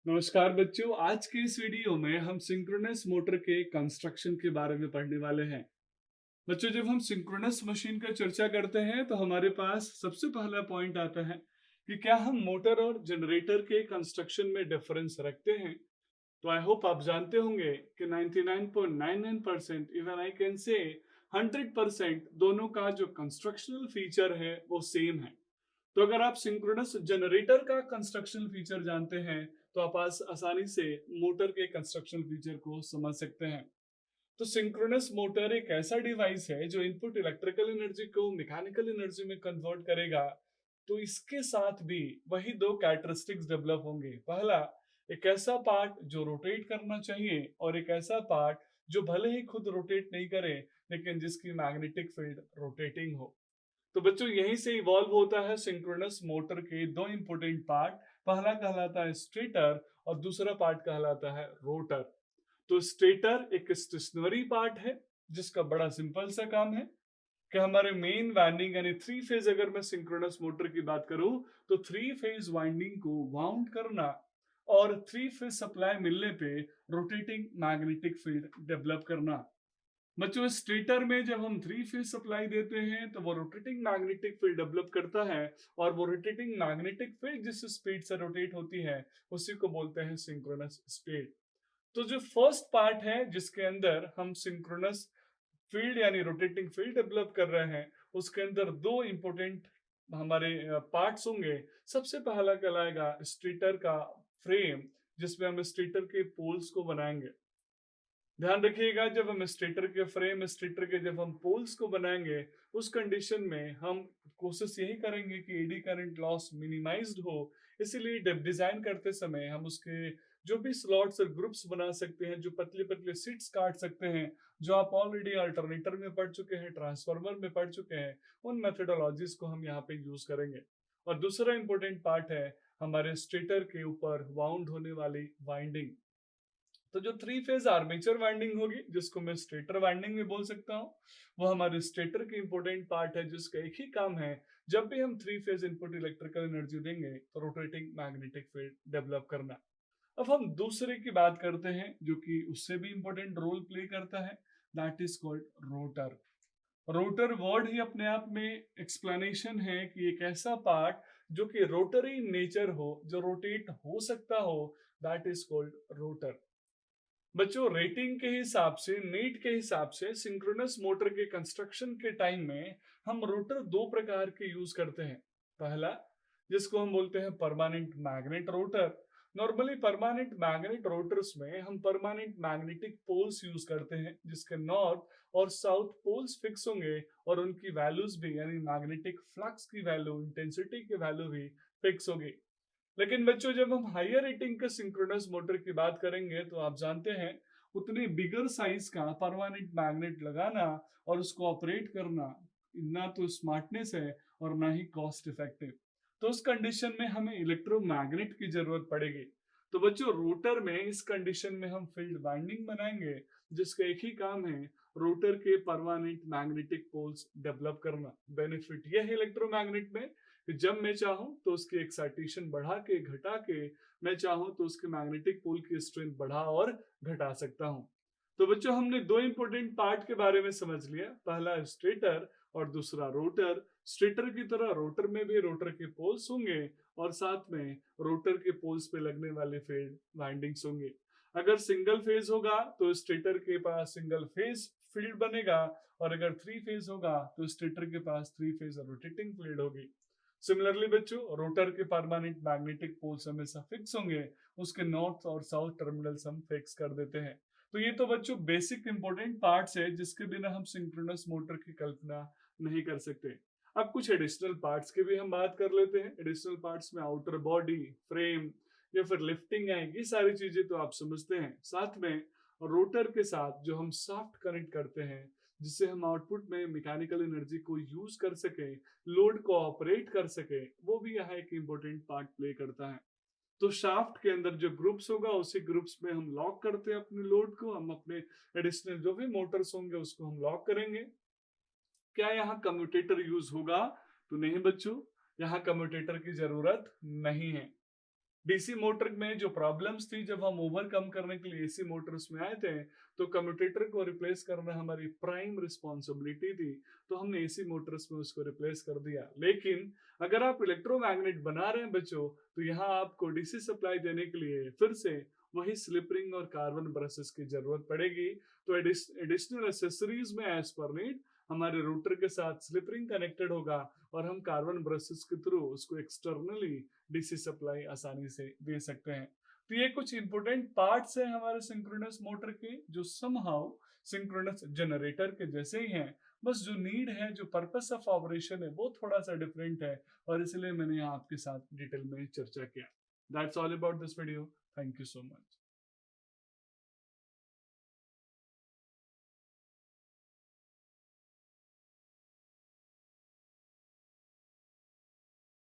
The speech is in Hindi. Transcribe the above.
नमस्कार बच्चों, आज के इस वीडियो में हम सिंक्रोनस मोटर के कंस्ट्रक्शन के बारे में पढ़ने वाले हैं। बच्चों, जब हम सिंक्रोनस मशीन का चर्चा करते हैं तो हमारे पास सबसे पहला पॉइंट आता है कि क्या हम मोटर और जनरेटर के कंस्ट्रक्शन में डिफरेंस रखते हैं। तो आई होप आप जानते होंगे कि 99.99% इवन आई कैन से 100% दोनों का जो कंस्ट्रक्शनल फीचर है वो सेम है। तो अगर आप सिंक्रोनस जनरेटर का कंस्ट्रक्शन फीचर जानते हैं तो आप आसानी से मोटर के कंस्ट्रक्शन फीचर को समझ सकते हैं। तो सिंक्रोनस मोटर एक ऐसा डिवाइस है जो इनपुट इलेक्ट्रिकल एनर्जी को मैकेनिकल एनर्जी में कन्वर्ट करेगा। तो इसके साथ भी वही दो कैरेक्टरिस्टिक्स डेवलप होंगे। पहला, एक ऐसा पार्ट जो रोटेट करना चाहिए और एक ऐसा पार्ट जो भले ही खुद रोटेट नहीं करे लेकिन जिसकी मैग्नेटिक फील्ड रोटेटिंग हो। तो बच्चों, यहीं से इवॉल्व होता है सिंक्रोनस मोटर के दो इंपॉर्टेंट पार्ट। पहला कहलाता है स्टेटर और दूसरा पार्ट कहलाता है रोटर। तो स्टेटर एक स्टेशनरी पार्ट है जिसका बड़ा सिंपल सा काम है कि हमारे मेन वाइंडिंग यानी थ्री फेज, अगर मैं सिंक्रोनस मोटर की बात करूं तो थ्री फेज वाइंडिंग को वाउंड करना और थ्री फेज सप्लाई मिलने पे रोटेटिंग मैग्नेटिक फील्ड डेवलप करना। बच्चों, स्टेटर में जब हम थ्री फेज सप्लाई देते हैं तो वो रोटेटिंग मैग्नेटिक फील्ड डेवलप करता है और वो रोटेटिंग मैग्नेटिक फील्ड जिस स्पीड से रोटेट होती है उसी को बोलते हैं सिंक्रोनस स्पीड। तो जो फर्स्ट पार्ट है जिसके अंदर हम सिंक्रोनस फील्ड यानी रोटेटिंग फील्ड डेवलप कर रहे हैं, उसके अंदर दो इंपॉर्टेंट हमारे पार्ट्स होंगे। सबसे पहला कहलाएगा स्टेटर का फ्रेम, जिसमें हम स्टेटर के पोल्स को बनाएंगे। ध्यान रखिएगा, जब हम स्टेटर के फ्रेम, स्टेटर के जब हम पोल्स को बनाएंगे उस कंडीशन में हम कोशिश यही करेंगे कि एडी करंट लॉस मिनिमाइज्ड हो। इसीलिए डिजाइन करते समय हम उसके जो भी स्लॉट्स और ग्रुप्स बना सकते हैं, जो पतले पतले सीट्स काट सकते हैं, जो आप ऑलरेडी अल्टरनेटर में पढ़ चुके हैं, ट्रांसफार्मर में पढ़ चुके हैं, उन मेथोडोलॉजीज को हम यहाँ पे यूज करेंगे। और दूसरा इंपॉर्टेंट पार्ट है हमारे स्टेटर के ऊपर वाउंड होने वाली वाइंडिंग। तो जो थ्री फेज आर्मेचर वाइंडिंग होगी, जिसको मैं स्टेटर वाइंडिंग भी बोल सकता हूँ, वो हमारे स्टेटर की इंपॉर्टेंट पार्ट है जिसका एक ही काम है, जब भी हम three phase input electrical energy देंगे तो रोटेटिंग मैग्नेटिक फील्ड डेवलप करना। अब हम दूसरे की बात करते हैं जो कि उससे भी इंपॉर्टेंट रोल प्ले करता है, that is called rotor. Rotor word ही अपने आप में एक्सप्लेनेशन है कि एक ऐसा पार्ट जो कि रोटरी नेचर हो, जो रोटेट हो सकता हो, दैट इज कॉल्ड रोटर। बच्चों, रेटिंग के हिसाब से, नीट के हिसाब से सिंक्रोनस मोटर के कंस्ट्रक्शन के टाइम में हम रोटर दो प्रकार के यूज करते हैं। पहला, जिसको हम बोलते हैं permanent magnet rotor. Normally permanent magnet rotors में हम परमानेंट मैग्नेटिक पोल्स यूज करते हैं जिसके नॉर्थ और साउथ पोल्स फिक्स होंगे और उनकी वैल्यूज भी यानी मैग्नेटिक फ्लक्स की वैल्यू, इंटेंसिटी की वैल्यू भी फिक्स होगी। लेकिन बच्चों, जब हम हायर रेटिंग के सिंक्रोनस मोटर की बात करेंगे तो आप जानते हैं उतने बिगर साइज का परमानेंट मैग्नेट लगाना और उसको ऑपरेट करना ना तो स्मार्टनेस है और ना ही कॉस्ट इफेक्टिव। तो उस कंडीशन में हमें इलेक्ट्रोमैग्नेट की जरूरत पड़ेगी। तो बच्चों, रोटर में इस कंडीशन में हम फील्ड वाइंडिंग बनाएंगे जिसका एक ही काम है, रोटर के परमानेंट मैग्नेटिक पोल्स डेवलप करना। बेनिफिट यह है इलेक्ट्रोमैग्नेट में कि जब मैं चाहूं तो उसकी एक्साइटेशन बढ़ा के घटा के, मैं चाहूं तो उसके मैग्नेटिक पोल की स्ट्रेंथ बढ़ा और घटा सकता हूं। तो बच्चों, हमने दो इंपॉर्टेंट पार्ट के बारे में समझ लिया, पहला स्टेटर और दूसरा रोटर। स्टेटर की तरह रोटर में भी रोटर के पोल्स होंगे और साथ में रोटर के पोल्स पे लगने वाले फील्ड वाइंडिंग्स होंगे। अगर सिंगल फेज होगा तो स्टेटर के पास सिंगल फेज फील्ड बनेगा और अगर थ्री फेज होगा तो स्टेटर के पास थ्री फेज रोटेटिंग फील्ड होगी। सिमिलरली बच्चों, रोटर के परमानेंट मैग्नेटिक पोल्स हमेशा फिक्स होंगे, उसके नॉर्थ और साउथ टर्मिनल्स हम फिक्स कर देते हैं। तो ये तो बच्चों बेसिक इंपॉर्टेंट पार्ट्स है जिसके बिना हम सिंक्रोनस मोटर की कल्पना नहीं कर सकते। अब कुछ एडिशनल पार्ट्स की भी हम बात कर लेते हैं। एडिशनल पार्ट्स में आउटर बॉडी, फ्रेम या फिर लिफ्टिंग आएगी, सारी चीजें तो आप समझते हैं। साथ में रोटर के साथ जो हम सॉफ्ट कनेक्ट करते हैं जिससे हम आउटपुट में मैकेनिकल एनर्जी को यूज कर सके, लोड को ऑपरेट कर सके, वो भी यहाँ एक इम्पोर्टेंट पार्ट प्ले करता है। तो शाफ्ट के अंदर जो ग्रुप्स होगा उसी ग्रुप्स में हम लॉक करते हैं अपने लोड को, हम अपने एडिशनल जो भी मोटर्स होंगे उसको हम लॉक करेंगे। क्या यहाँ कम्यूटेटर यूज होगा? तो नहीं बच्चों, यहाँ कम्यूटेटर की जरूरत नहीं है। डीसी मोटर में जो प्रॉब्लम्स थी जब हम ओवरकम करने के लिए एसी मोटर्स में आए थे, तो कम्यूटेटर को रिप्लेस करना हमारी प्राइम रिस्पॉन्सिबिलिटी थी, तो हमने एसी मोटर्स में उसको रिप्लेस कर दिया। लेकिन अगर आप इलेक्ट्रोमैग्नेट बना रहे हैं बच्चों, तो यहाँ आपको डीसी सप्लाई देने के लिए फिर से वही स्लिप रिंग और कार्बन ब्रशेस की जरूरत पड़ेगी। तो एडिशनल एसेसरीज में एज पर नीड हमारे रूटर के साथ स्लिप रिंग कनेक्टेड होगा, और हम कार्बन ब्रशेस के थ्रू उसको एक्सटर्नली डीसी सप्लाई आसानी से दे सकते हैं। तो ये कुछ इंपोर्टेंट पार्ट्स हैं हमारे सिंक्रोनस मोटर के, जो समहाउ सिंक्रोनस जनरेटर के जैसे ही हैं, बस जो नीड है, जो पर्पस ऑफ ऑपरेशन है, वो थोड़ा सा डिफरेंट है, और इसलिए मैंने यहाँ आपके साथ डिटेल में चर्चा किया। That's all about this video. Thank you so much.